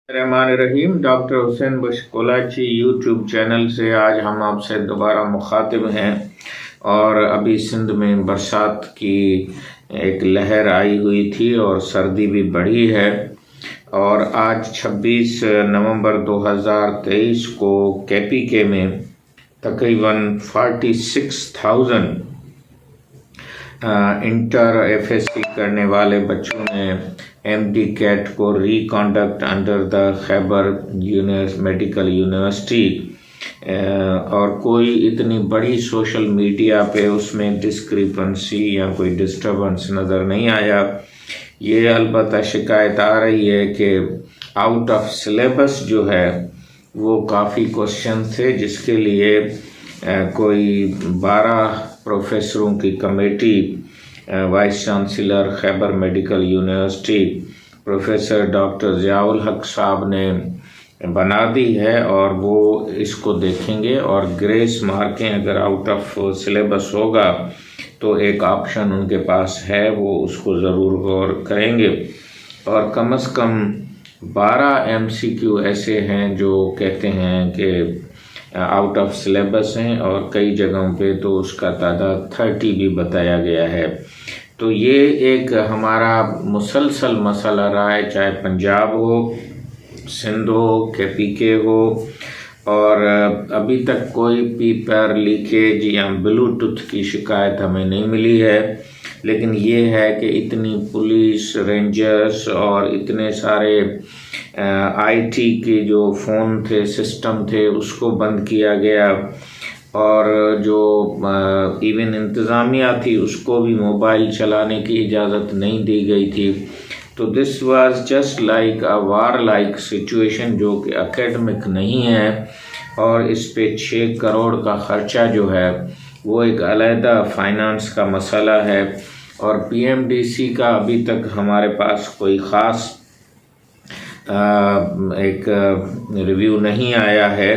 रहमान रहीम। Doctor Hussain बशकोलाची YouTube channel से आज हम आपसे दोबारा मुखातिब हैं। और अभी सिंध में बरसात की एक लहर आई हुई थी और सर्दी भी बढ़ी है। और आज 26 नवंबर 2023 को KPK में तकरीबन 46,000 इंटर FSC करने वाले बच्चों ने MD कैट को reconduct under the Khyber medical university. और कोई इतनी बड़ी सोशल मीडिया पे उसमें डिस्क्रिपेंसी या कोई डिस्टर्बेंस नज़र नहीं आया। ये अलबत्ता शिकायत आ रही है कि आउट ऑफ सिलेबस जो है वो काफ़ी क्वेश्चन थे, जिसके लिए कोई 12 प्रोफेसरों की committee vice chancellor Khyber medical university professor doctor Ziaul हक साहब ने बना दी है और वो इसको देखेंगे और ग्रेस मार्कें अगर आउट ऑफ सिलेबस होगा तो एक ऑप्शन उनके पास है, वो उसको ज़रूर गौर करेंगे। और कम से कम 12 MCQ ऐसे हैं जो कहते हैं कि आउट ऑफ सिलेबस हैं और कई जगहों पे तो उसका तादाद 30 भी बताया गया है। तो ये एक हमारा मुसलसल मसला रहा है, चाहे पंजाब हो, सिंध हो, KPK हो। और अभी तक कोई पेपर लीकेज या ब्लूटूथ की शिकायत हमें नहीं मिली है, लेकिन ये है कि इतनी पुलिस, रेंजर्स और इतने सारे IT के जो फ़ोन थे, सिस्टम थे, उसको बंद किया गया। और जो इवन इंतज़ामिया थी उसको भी मोबाइल चलाने की इजाज़त नहीं दी गई थी। तो this was just like a war like situation, जो कि एकेडमिक नहीं है। और इस पे 6 करोड़ का ख़र्चा जो है वो एक अलहदा फाइनेंस का मसला है। और PMDC का अभी तक हमारे पास कोई ख़ास एक रिव्यू नहीं आया है।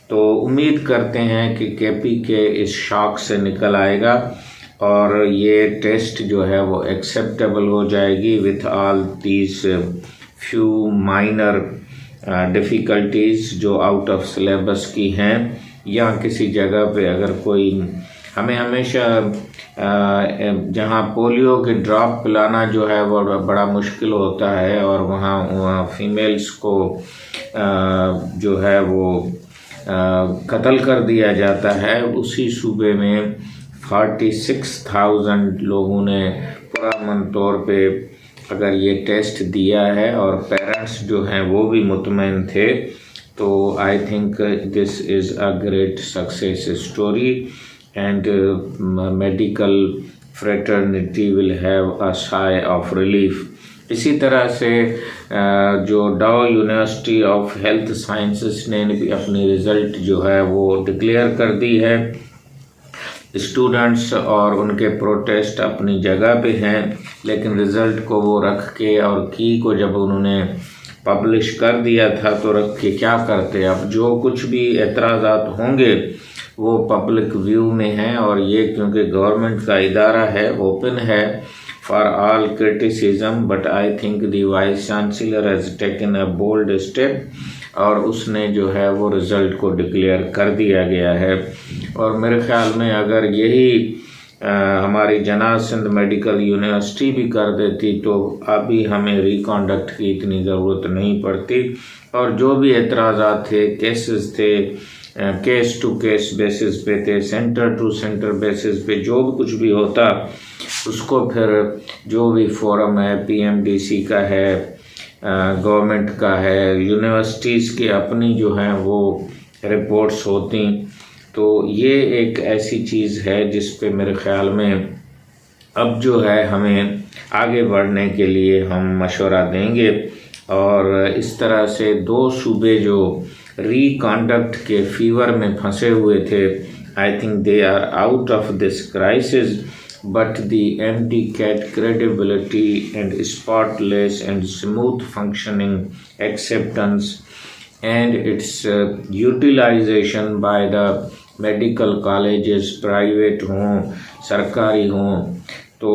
तो उम्मीद करते हैं कि KPK इस शॉक से निकल आएगा और ये टेस्ट जो है वो एक्सेप्टेबल हो जाएगी with all these few minor difficulties जो आउट ऑफ सिलेबस की हैं, या किसी जगह पे अगर कोई हमें हमेशा जहाँ पोलियो के ड्रॉप पिलाना जो है वो बड़ा मुश्किल होता है और वहाँ फीमेल्स को जो है वो कत्ल कर दिया जाता है, उसी सूबे में 46,000 लोगों ने पुरअमन तौर पे अगर ये टेस्ट दिया है और पेरेंट्स जो हैं वो भी मुतमईन थे, तो I think this is a great success story and medical fraternity will have a sigh of relief. इसी तरह से जो डाउ यूनिवर्सिटी ऑफ हेल्थ साइंसेस ने भी अपनी रिज़ल्ट जो है वो डिक्लेयर कर दी है। स्टूडेंट्स और उनके प्रोटेस्ट अपनी जगह पे हैं, लेकिन रिज़ल्ट को वो रख के और की को जब उन्होंने पब्लिश कर दिया था तो रख के क्या करते। अब जो कुछ भी एतराज़ात होंगे वो पब्लिक व्यू में हैं, और ये क्योंकि गवर्नमेंट का इदारा है, ओपन है for all criticism, but I think the vice chancellor has taken a bold step और उसने जो है वो रिज़ल्ट को डिक्लेयर कर दिया गया है। और मेरे ख़्याल में अगर यही हमारी जना सिंध मेडिकल यूनिवर्सिटी भी कर देती तो अभी हमें रिकंडक्ट की इतनी ज़रूरत नहीं पड़ती। और जो भी एतराज़ात थे, केसेस थे, केस टू केस बेसिस पे थे, सेंटर टू सेंटर बेसिस पे जो भी कुछ भी होता उसको फिर जो भी फोरम है, PMDC का है, गवर्नमेंट का है, यूनिवर्सिटीज़ की अपनी जो हैं वो रिपोर्ट्स होती। तो ये एक ऐसी चीज़ है जिस पे मेरे ख़्याल में अब जो है हमें आगे बढ़ने के लिए हम मशवरा देंगे। और इस तरह से 2 सूबे जो रिकंडक्ट के फीवर में फंसे हुए थे, I think they are out of this crisis, but the MD CAT credibility and spotless and smooth functioning acceptance and its utilization by the medical colleges, private हों, सरकारी हों, तो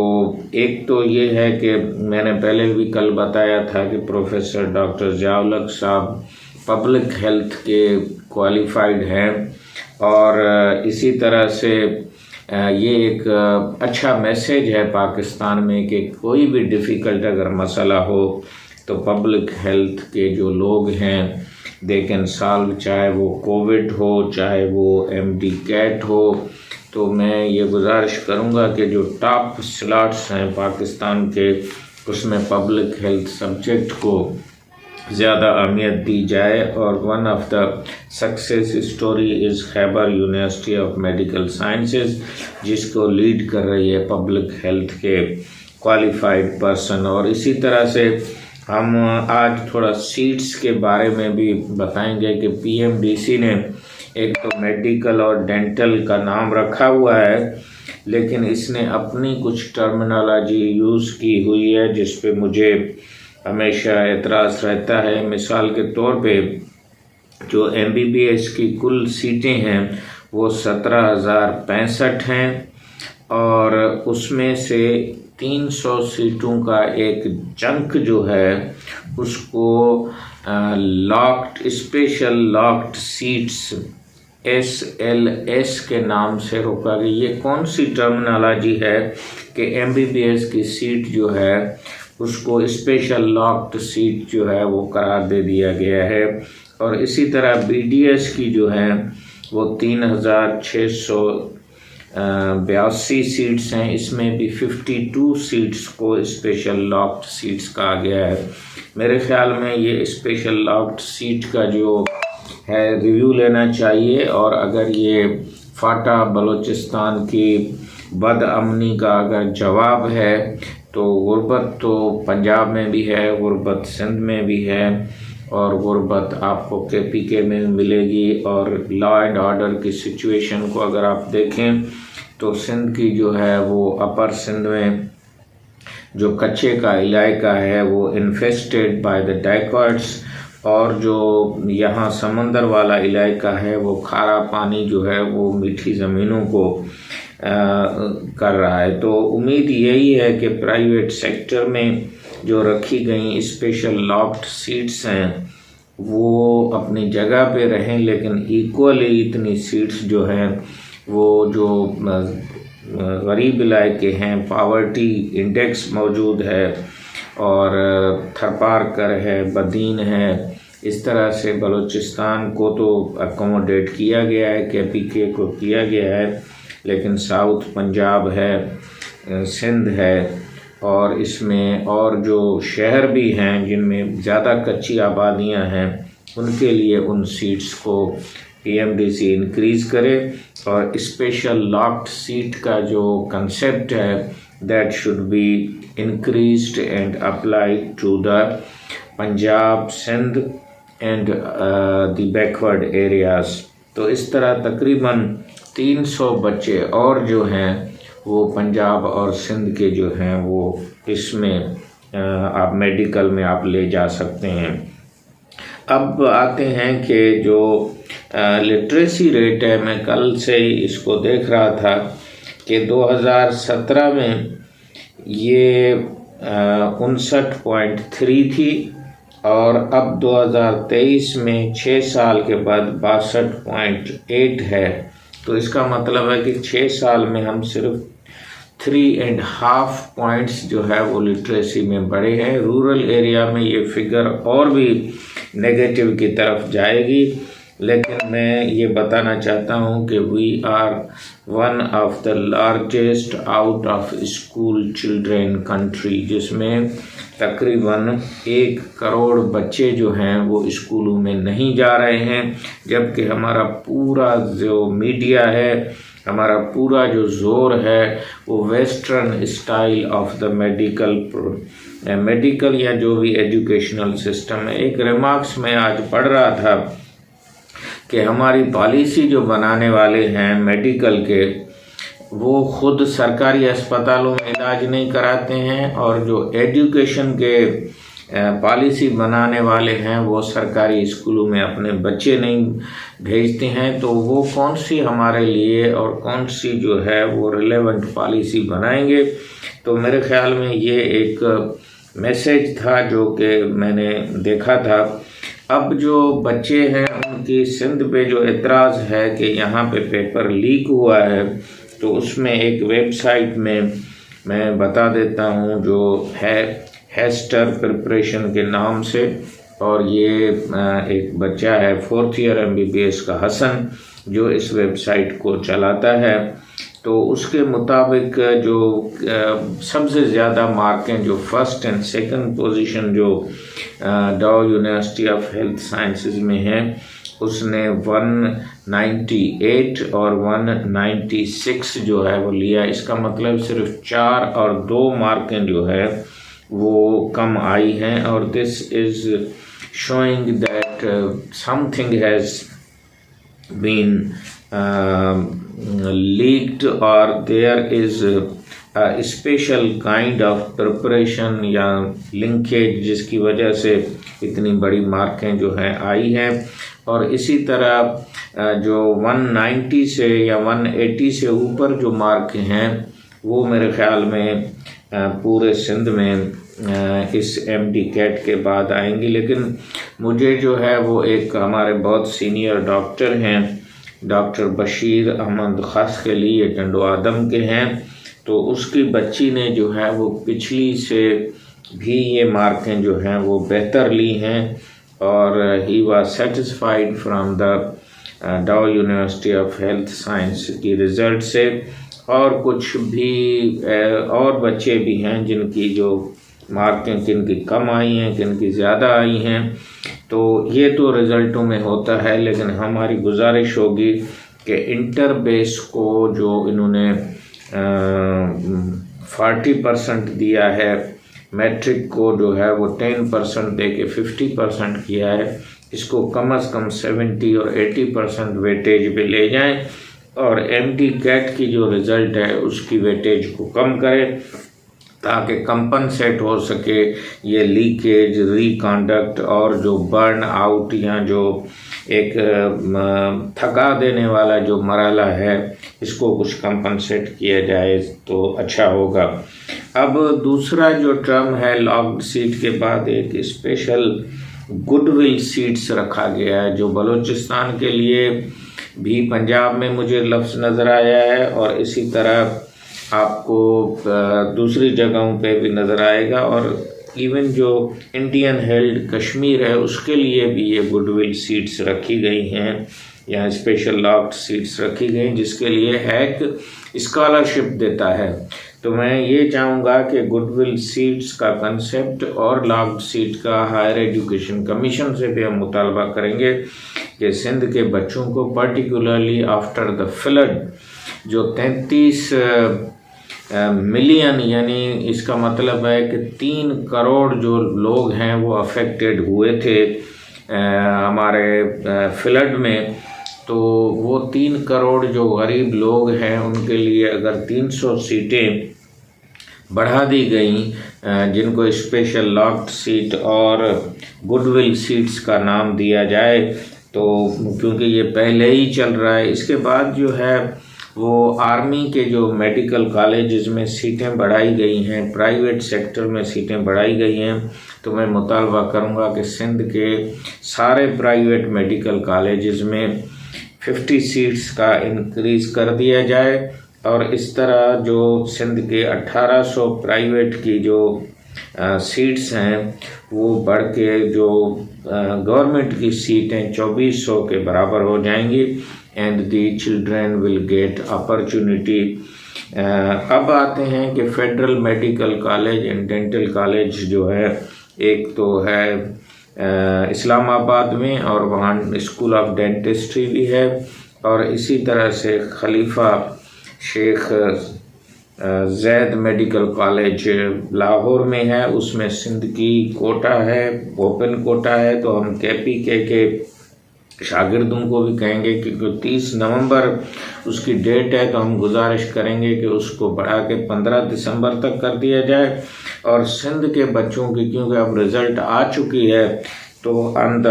एक तो ये है कि मैंने पहले भी कल बताया था कि प्रोफेसर डॉक्टर ज़िया-उल-हक साहब पब्लिक हेल्थ के क्वालिफाइड हैं, और इसी तरह से ये एक अच्छा मैसेज है पाकिस्तान में कि कोई भी डिफ़िकल्ट अगर मसला हो तो पब्लिक हेल्थ के जो लोग हैं दे कैन सॉल्व, चाहे वो कोविड हो चाहे वो MD कैट हो। तो मैं ये गुजारिश करूँगा कि जो टॉप स्लॉट्स हैं पाकिस्तान के उसमें पब्लिक हेल्थ सब्जेक्ट को ज़्यादा अहमियत दी जाए। और one of the success story is Khyber university of medical sciences, जिसको लीड कर रही है पब्लिक हेल्थ के क्वालिफाइड पर्सन। और इसी तरह से हम आज थोड़ा सीट्स के बारे में भी बताएंगे कि PMDC ने एक तो मेडिकल और डेंटल का नाम रखा हुआ है, लेकिन इसने अपनी कुछ टर्मिनोलॉजी यूज़ की हुई है जिस पे मुझे हमेशा एतराज़ रहता है। मिसाल के तौर पे जो MBBS की कुल सीटें हैं वो 17,065 हैं, और उसमें से 300 सीटों का एक चंक जो है उसको locked special locked seats SLS के नाम से रोका गया। ये कौन सी टर्मिनोलॉजी है कि MBBS की सीट जो है उसको स्पेशल लॉक्ड सीट जो है वो करार दे दिया गया है। और इसी तरह BDS की जो है वो 3,682 सीट्स हैं, इसमें भी 52 सीट्स को स्पेशल लॉक्ड सीट्स कहा गया है। मेरे ख्याल में ये स्पेशल लॉक्ड सीट का जो है रिव्यू लेना चाहिए, और अगर ये फाटा बलूचिस्तान की बदअमनी का अगर जवाब है तो गुर्बत तो पंजाब में भी है, गुर्बत सिंध में भी है, और गुर्बत आपको KPK में मिलेगी। और लॉ एंड ऑर्डर की सिचुएशन को अगर आप देखें तो सिंध की जो है वो अपर सिंध में जो कच्चे का इलाका है वो इन्फेस्टेड बाय द डैकॉर्ड्स, और जो यहाँ समंदर वाला इलाका है वो खारा पानी जो है वो मीठी ज़मीनों को कर रहा है। तो उम्मीद यही है कि प्राइवेट सेक्टर में जो रखी गई स्पेशल लॉक्ड सीट्स हैं वो अपनी जगह पे रहें, लेकिन इक्वली इतनी सीट्स जो हैं वो जो गरीब इलाके हैं, पावर्टी इंडेक्स मौजूद है, और थरपारकर है, बदीन है, इस तरह से बलूचिस्तान को तो अकोमोडेट किया गया है, KPK को किया गया है, लेकिन साउथ पंजाब है, सिंध है, और इसमें और जो शहर भी हैं जिनमें ज़्यादा कच्ची आबादियां हैं उनके लिए उन सीट्स को PMDC इंक्रीज़ करे। और स्पेशल लॉक्ड सीट का जो कंसेप्ट है that should be increased and applied to the Punjab, Sindh and the backward areas. तो इस तरह तकरीबन 300 बच्चे और जो हैं वो पंजाब और सिंध के जो हैं वो इसमें आप मेडिकल में आप ले जा सकते हैं। अब आते हैं कि जो लिटरेसी रेट है, मैं कल से ही इसको देख रहा था कि 2017 में ये 59.3 थी, और अब 2023 में 6 साल के बाद 62.8 है। तो इसका मतलब है कि 6 साल में हम सिर्फ 3.5 पॉइंट्स जो है वो लिटरेसी में बढ़े हैं। रूरल एरिया में ये फिगर और भी नेगेटिव की तरफ जाएगी, लेकिन मैं ये बताना चाहता हूँ कि we are one of the largest out of school children country, जिसमें तकरीबन 1 करोड़ बच्चे जो हैं वो स्कूलों में नहीं जा रहे हैं, जबकि हमारा पूरा जो मीडिया है, हमारा पूरा जो जोर है वो western style of the medical या जो भी एजुकेशनल सिस्टम है। एक रिमार्क्स में आज पढ़ रहा था कि हमारी पॉलिसी जो बनाने वाले हैं मेडिकल के, वो खुद सरकारी अस्पतालों में इलाज नहीं कराते हैं, और जो एजुकेशन के पॉलिसी बनाने वाले हैं वो सरकारी स्कूलों में अपने बच्चे नहीं भेजते हैं। तो वो कौन सी हमारे लिए और कौन सी जो है वो रिलेवेंट पॉलिसी बनाएंगे तो मेरे ख्याल में ये एक मैसेज था जो कि मैंने देखा था। अब जो बच्चे हैं उनकी सिंध पे जो एतराज़ है कि यहाँ पे पेपर लीक हुआ है, तो उसमें एक वेबसाइट में मैं बता देता हूँ जो है हेस्टर प्रिपरेशन के नाम से, और ये एक बच्चा है 4th ईयर MBBS का हसन जो इस वेबसाइट को चलाता है। तो उसके मुताबिक जो सबसे ज़्यादा मार्कें जो फर्स्ट एंड सेकंड पोजीशन जो डाउ यूनिवर्सिटी ऑफ हेल्थ साइंसेज में है उसने 198 और 196 जो है वो लिया। इसका मतलब सिर्फ 4 और 2 मार्कें जो है वो कम आई हैं, और this is showing that something has been leaked or there is a special kind of preparation या linkage जिसकी वजह से इतनी बड़ी मार्कें जो हैं आई हैं। और इसी तरह जो 190 से या 180 से ऊपर जो मार्क हैं वो मेरे ख्याल में पूरे सिंध में इस MD कैट के बाद आएंगी। लेकिन मुझे जो है वो एक हमारे बहुत सीनियर डॉक्टर हैं, डॉक्टर बशीर अहमद खासकली, ये टंडो आदम के हैं, तो उसकी बच्ची ने जो है वो पिछली से भी ये मार्कें जो हैं वो बेहतर ली हैं, और he was satisfied from the डाउ यूनिवर्सिटी ऑफ हेल्थ साइंस की रिज़ल्ट से। और कुछ भी और बच्चे भी हैं जिनकी जो मार्कें किन की कम आई हैं, किन की ज़्यादा आई हैं। तो ये तो रिज़ल्टों में होता है, लेकिन हमारी गुजारिश होगी कि इंटर बेस को जो इन्होंने 40% दिया है, मैट्रिक को जो है वो 10% दे के 50% किया है, इसको कम से कम 70 और 80% वेटेज पे ले जाएं, और MD कैट की जो रिज़ल्ट है उसकी वेटेज को कम करें ताकि कंपनसेट हो सके ये लीकेज, रिकंडक्ट और जो बर्न आउट या जो एक थका देने वाला जो मरहला है इसको कुछ कंपनसेट किया जाए तो अच्छा होगा। अब दूसरा जो टर्म है लॉक्ड सीट के बाद एक स्पेशल गुडविल सीट्स रखा गया है जो बलूचिस्तान के लिए भी पंजाब में मुझे लफ्ज़ नज़र आया है, और इसी तरह आपको दूसरी जगहों पे भी नज़र आएगा, और इवन जो इंडियन हेल्ड कश्मीर है उसके लिए भी ये गुडविल सीट्स रखी गई हैं, यहाँ स्पेशल लॉक्ड सीट्स रखी गई जिसके लिए हैक स्कॉलरशिप देता है। तो मैं ये चाहूँगा कि गुडविल सीट्स का कंसेप्ट और लॉक्ड सीट का हायर एजुकेशन कमीशन से भी हम मुतालबा करेंगे कि सिंध के बच्चों को पर्टिकुलरली आफ्टर द फ्लड जो 33 मिलियन यानी इसका मतलब है कि 3 करोड़ जो लोग हैं वो अफेक्टेड हुए थे हमारे फ्लड में, तो वो 3 करोड़ जो गरीब लोग हैं उनके लिए अगर 300 सीटें बढ़ा दी गई जिनको स्पेशल लॉक्ड सीट और गुडविल सीट्स का नाम दिया जाए, तो क्योंकि ये पहले ही चल रहा है। इसके बाद जो है वो आर्मी के जो मेडिकल कॉलेजेस में सीटें बढ़ाई गई हैं, प्राइवेट सेक्टर में सीटें बढ़ाई गई हैं, तो मैं मुतालबा करूँगा कि सिंध के सारे प्राइवेट मेडिकल कॉलेजेस में 50 सीट्स का इंक्रीज़ कर दिया जाए, और इस तरह जो सिंध के 1800 प्राइवेट की जो सीट्स हैं वो बढ़ के जो गवर्नमेंट की सीटें 2400 के बराबर हो जाएंगी, and the children will get opportunity. अब आते हैं कि federal medical college and dental college जो है, एक तो है इस्लामाबाद में और वहाँ स्कूल ऑफ डेंटिस्ट्री भी है, और इसी तरह से खलीफा शेख जैद मेडिकल कॉलेज लाहौर में है, उसमें सिंध की कोटा है, ओपन कोटा है। तो हम KPK के शागिर्दों को भी कहेंगे कि 30 नवंबर उसकी डेट है, तो हम गुजारिश करेंगे कि उसको बढ़ा के 15 दिसंबर तक कर दिया जाए। और सिंध के बच्चों की क्योंकि अब रिज़ल्ट आ चुकी है, तो on the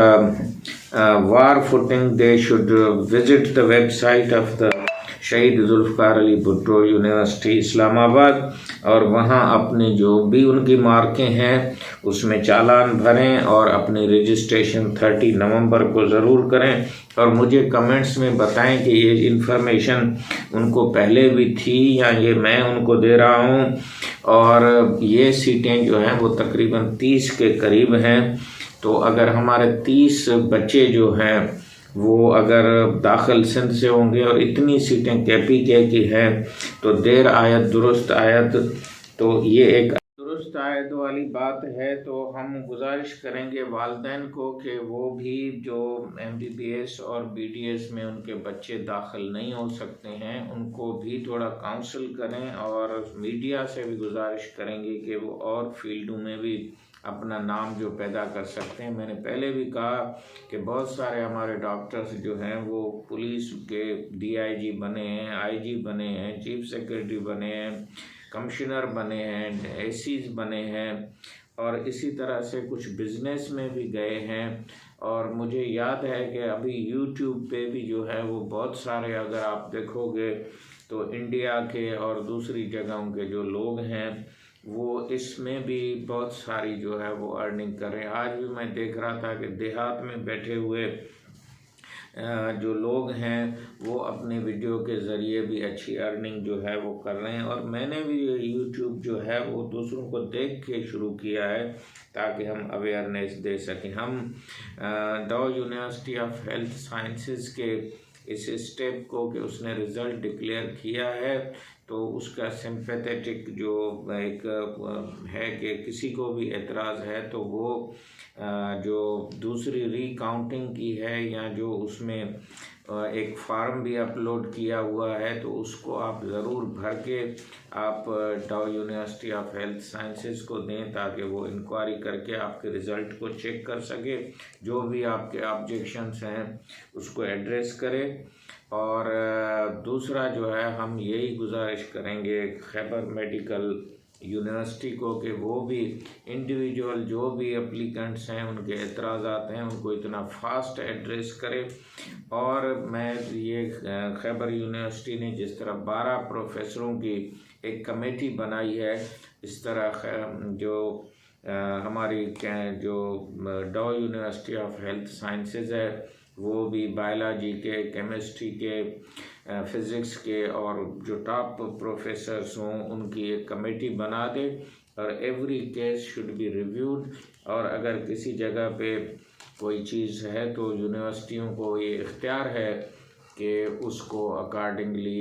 war footing they should visit the website of the शहीद जुल्फ़िकार अली भुट्टो यूनिवर्सिटी इस्लामाबाद, और वहाँ अपनी जो भी उनकी मार्कें हैं उसमें चालान भरें और अपनी रजिस्ट्रेशन 30 नवंबर को ज़रूर करें। और मुझे कमेंट्स में बताएं कि ये इन्फॉर्मेशन उनको पहले भी थी या ये मैं उनको दे रहा हूँ। और ये सीटें जो हैं वो तकरीबन 30 के करीब हैं। तो अगर हमारे 30 बच्चे जो हैं वो अगर दाखिल सिंध से होंगे और इतनी सीटें KPK की हैं तो देर आयत दुरुस्त आयत, तो ये एक दुरुस्त आयत वाली बात है। तो हम गुजारिश करेंगे वालिदैन को कि वो भी जो MBBS और BDS में उनके बच्चे दाखिल नहीं हो सकते हैं उनको भी थोड़ा काउंसल करें, और मीडिया से भी गुजारिश करेंगे कि वो और फील्डों में भी अपना नाम जो पैदा कर सकते हैं। मैंने पहले भी कहा कि बहुत सारे हमारे डॉक्टर्स जो हैं वो पुलिस के DIG बने हैं, IG बने हैं, चीफ सेक्रेटरी बने हैं, कमिश्नर बने हैं, ACs बने हैं, और इसी तरह से कुछ बिजनेस में भी गए हैं। और मुझे याद है कि अभी YouTube पे भी जो है वो बहुत सारे, अगर आप देखोगे तो इंडिया के और दूसरी जगहों के जो लोग हैं वो इसमें भी बहुत सारी जो है वो अर्निंग कर रहे हैं। आज भी मैं देख रहा था कि देहात में बैठे हुए जो लोग हैं वो अपने वीडियो के ज़रिए भी अच्छी अर्निंग जो है वो कर रहे हैं। और मैंने भी YouTube जो है वो दूसरों को देख के शुरू किया है ताकि हम अवेयरनेस दे सकें। हम डाउ यूनिवर्सिटी ऑफ हेल्थ साइंसेस के इस स्टेप को कि उसने रिज़ल्ट डिक्लेयर किया है तो उसका सिंपैथेटिक जो एक है कि किसी को भी एतराज़ है तो वो जो दूसरी रीकाउंटिंग की है या जो उसमें एक फार्म भी अपलोड किया हुआ है तो उसको आप ज़रूर भर के आप डाउ यूनिवर्सिटी ऑफ हेल्थ साइंसेस को दें ताकि वो इंक्वायरी करके आपके रिज़ल्ट को चेक कर सके, जो भी आपके ऑब्जेक्शंस हैं उसको एड्रेस करें। और दूसरा जो है हम यही गुजारिश करेंगे खैबर मेडिकल यूनिवर्सिटी को कि वो भी इंडिविजुअल जो भी एप्लीकेंट्स हैं उनके एतराज़ात हैं उनको इतना फास्ट एड्रेस करे। और मैं ये खैबर यूनिवर्सिटी ने जिस तरह 12 प्रोफेसरों की एक कमेटी बनाई है, इस तरह जो हमारी जो डाउ यूनिवर्सिटी ऑफ हेल्थ साइंसेस है वो भी बायोलॉजी के, केमिस्ट्री के, फिज़िक्स के और जो टॉप प्रोफेसर्स हों उनकी एक कमेटी बना दे और every case should be reviewed. और अगर किसी जगह पे कोई चीज़ है तो यूनिवर्सिटियों को ये इख्तियार है कि उसको अकॉर्डिंगली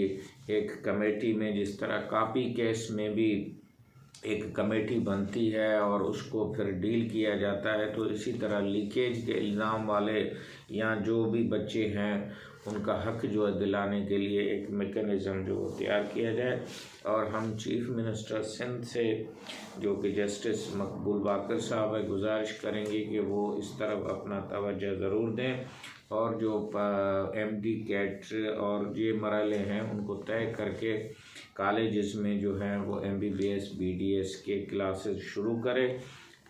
एक कमेटी में, जिस तरह कॉपी केस में भी एक कमेटी बनती है और उसको फिर डील किया जाता है, तो इसी तरह लीकेज के इल्ज़ाम वाले या जो भी बच्चे हैं उनका हक जो है दिलाने के लिए एक मेकनिज़म जो तैयार किया जाए। और हम चीफ मिनिस्टर सिंध से जो कि जस्टिस मकबूल बाकर साहब है गुजारिश करेंगे कि वो इस तरफ अपना तवज्जो ज़रूर दें और जो MD कैट और ये मरहले हैं उनको तय करके कॉलेजेस में जो है वो MBBS BDS के क्लासेस शुरू करें।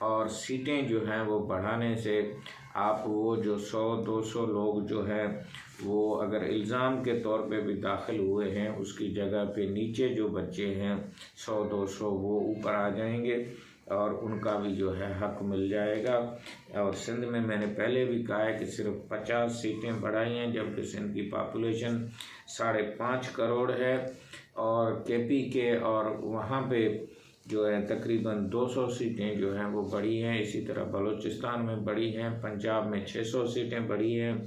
और सीटें जो हैं वो बढ़ाने से आप वो जो 100-200 लोग जो हैं वो अगर इल्ज़ाम के तौर पे भी दाखिल हुए हैं उसकी जगह पे नीचे जो बच्चे हैं 100-200 वो ऊपर आ जाएंगे और उनका भी जो है हक मिल जाएगा। और सिंध में मैंने पहले भी कहा है कि सिर्फ 50 सीटें बढ़ाई हैं जबकि सिंध की पॉपुलेशन 5.5 करोड़ है। और KPK और वहाँ पे जो है तकरीबन 200 सीटें जो हैं वो बढ़ी हैं। इसी तरह बलूचिस्तान में बढ़ी हैं, पंजाब में 600 सीटें बढ़ी हैं।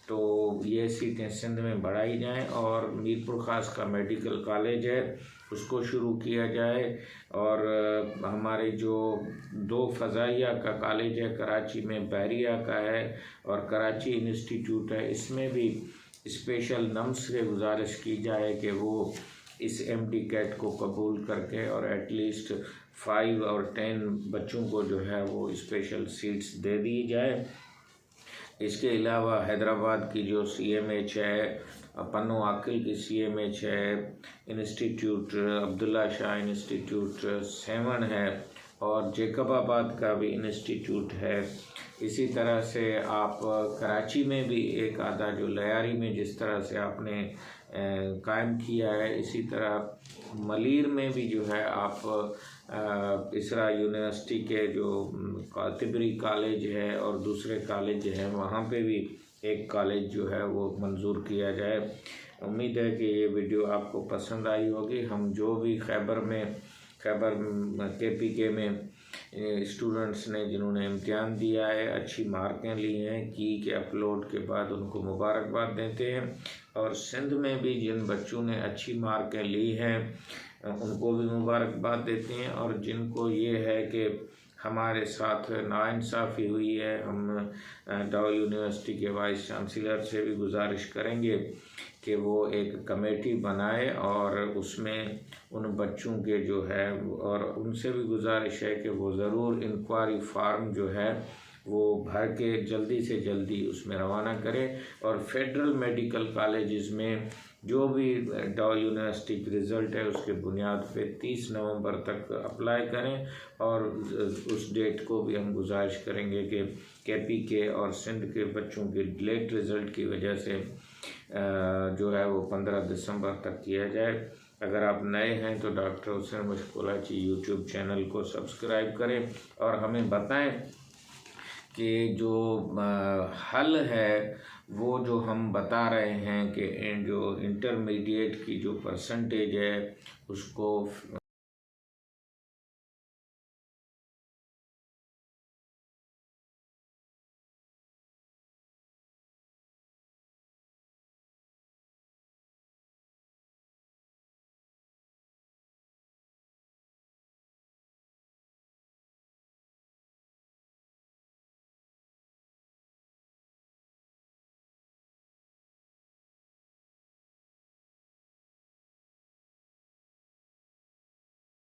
तो ये सीटें सिंध में बढ़ाई जाएं और मीरपुर ख़ास का मेडिकल कॉलेज है उसको शुरू किया जाए। और हमारे जो 2 फ़ज़ाइया का कॉलेज है, कराची में बहरिया का है और कराची इंस्टीट्यूट है, इसमें भी स्पेशल नम्स से गुजारिश की जाए कि वो इस MD कैट को कबूल करके और एटलीस्ट 5 और 10 बच्चों को जो है वो स्पेशल सीट्स दे दी जाए। इसके अलावा हैदराबाद की जो CMH है, पन्नो आकिल की CMH है, इंस्टीट्यूट अब्दुल्ला शाह इंस्टीट्यूट 7 है और जैकबाबाद का भी इंस्टीट्यूट है। इसी तरह से आप कराची में भी एक आधा जो लयारी में जिस तरह से आपने कायम किया है, इसी तरह मलीर में भी जो है आप इसरा यूनिवर्सिटी के जो तिबरी कॉलेज है और दूसरे कॉलेज हैं वहाँ पे भी एक कॉलेज जो है वो मंजूर किया जाए। उम्मीद है कि ये वीडियो आपको पसंद आई होगी। हम जो भी खैबर KPK में स्टूडेंट्स ने जिन्होंने इम्तिहान दिया है, अच्छी मार्कें ली हैं के अपलोड के बाद उनको मुबारकबाद देते हैं, और सिंध में भी जिन बच्चों ने अच्छी मार्कें ली हैं उनको भी मुबारकबाद देते हैं। और जिनको ये है कि हमारे साथ नाइंसाफ़ी हुई है, हम डाउ यूनिवर्सिटी के वाइस चांसलर से भी गुजारिश करेंगे कि वो एक कमेटी बनाए और उसमें उन बच्चों के जो है, और उनसे भी गुजारिश है कि वो ज़रूर इंक्वायरी फार्म जो है वो भर के जल्दी से जल्दी उसमें रवाना करें, और फेडरल मेडिकल कॉलेजेस में जो भी डाउ यूनिवर्सिटी की रिज़ल्ट है उसके बुनियाद पे 30 नवंबर तक अप्लाई करें। और उस डेट को भी हम गुजारिश करेंगे कि KPK और सिंध के बच्चों के लेट रिज़ल्ट की वजह से जो है वो 15 दिसंबर तक किया जाए। अगर आप नए हैं तो डॉक्टर हुसैन मुश्किलाची यूट्यूब चैनल को सब्सक्राइब करें और हमें बताएं कि जो हल है वो जो हम बता रहे हैं कि जो इंटरमीडिएट की जो परसेंटेज है उसको